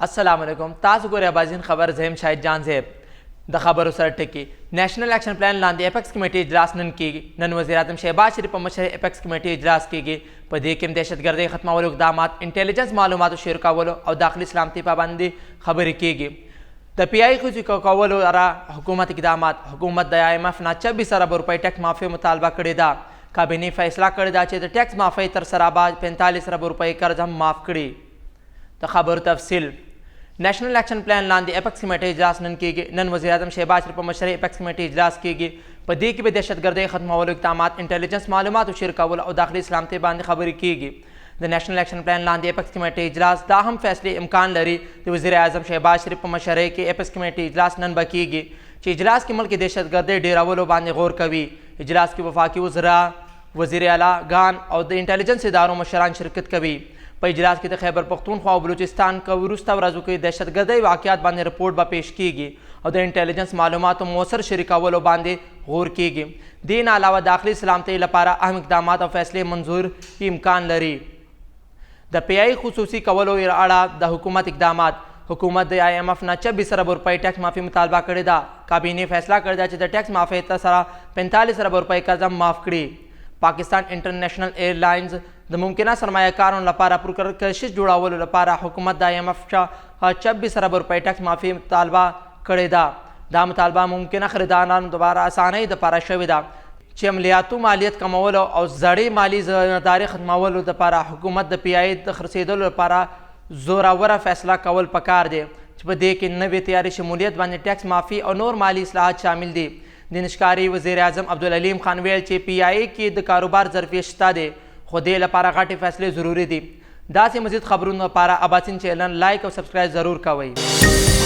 अस्सलाम वालेकुम तासु ګورئ ابازین خبر زم شاهد جان زیب د خبرو سره ټکی نېشنل ایکشن پلان لاندې اپیکس کمیټي اجلاس نن کیږي نن وزیر اعظم شهباز شریف په مشر اپیکس کمیټي اجلاس کیږي په دې کې دهشتګردۍ ختمولو اقدامات انټيليجنس معلوماتو شیر کولو او داخلي سلامتي پابندي خبرې کیږي د پی آی خصوصي کولو را حکومت اقدامات حکومت د IMF نه 26 ارب روپۍ ټیکس معافي مطالبه کړې ده کابینه فیصله کړې ده چې د ټیکس معافي تر سره بعد 45 ارب روپۍ قرض هم معاف کړي د خبرو تفصیل نېشنل ایکشن پلان لاندې اپیکس کمیټي اجلاس نن کیږي نن وزیر اعظم شهباز شریف په مشر اپیکس کمیټي اجلاس کیږي په دې کې به دهشتګردۍ ختمولو اقدامات انټيليجنس معلوماتو شیر کول او داخلي سلامتي باندې خبرې کیږي د نېشنل ایکشن پلان لاندې اپیکس کمیټي اجلاس دا هم فیصله امکان لري د وزیر اعظم شهباز شریف په مشرۍ کې اپیکس کمیټي اجلاس نن به کیږي چې اجلاس کې ملک دهشتګردۍ ډیرولو باندې غور کوي اجلاس کې وفاقي وزرا وزیر اعلی ګان او د انټيليجنس ادارو مشران شرکت کوي په اجلاس کې د خیبر پختونخوا او بلوچستان کې وروسته ورځو کې دهشتګردۍ واقعیات باندې رپورټ به پیش کیږي او د انټيليجنس معلوماتو موثر شریکولو باندې غور کیږي دین علاوه داخلي سلامتي لپاره اهم اقدامات او فیصلې منظور امکان لري د پی آی خصوصي کولو اړه د حکومت اقدامات حکومت د IMF نه 26 ارب روپۍ ټیکس معافي مطالبه کړې ده کابینه فیصله کړې ده چې د ټیکس معافي تر سره 45 ارب روپۍ قرض معاف کړي پاکستان انټرنیشنل ایرلاینز د ممکنه سرمایه‌کارانو لپاره پرکشش جوړولو لپاره حکومت د IMF څخه 26 ارب روپۍ ټیکس معافي مطالبه کړې ده دا مطالبه ممکنه خریدارانو لپاره اسانۍ لپاره شوې ده چې عملیاتو مالیت کمولو او زړې مالی ذمہداري ختمولو لپاره حکومت د پی آی د خرڅېدلو لپاره زوراوره فیصله کول پکار دی چې په دې کې نوې تیاری شمولیت باندې ټیکس معافي او نور مالی اصلاحات شامل دي د نشکاري وزیر اعظم عبدالعلیم خان ویل چې پی آی کې د کاروبار ظرفیت شته دی خو دې لپاره غټې فیصلې ضروري دي داسې مزید خبرونو لپاره اباسین چینل لایک او سبسکرایب ضرور کوئ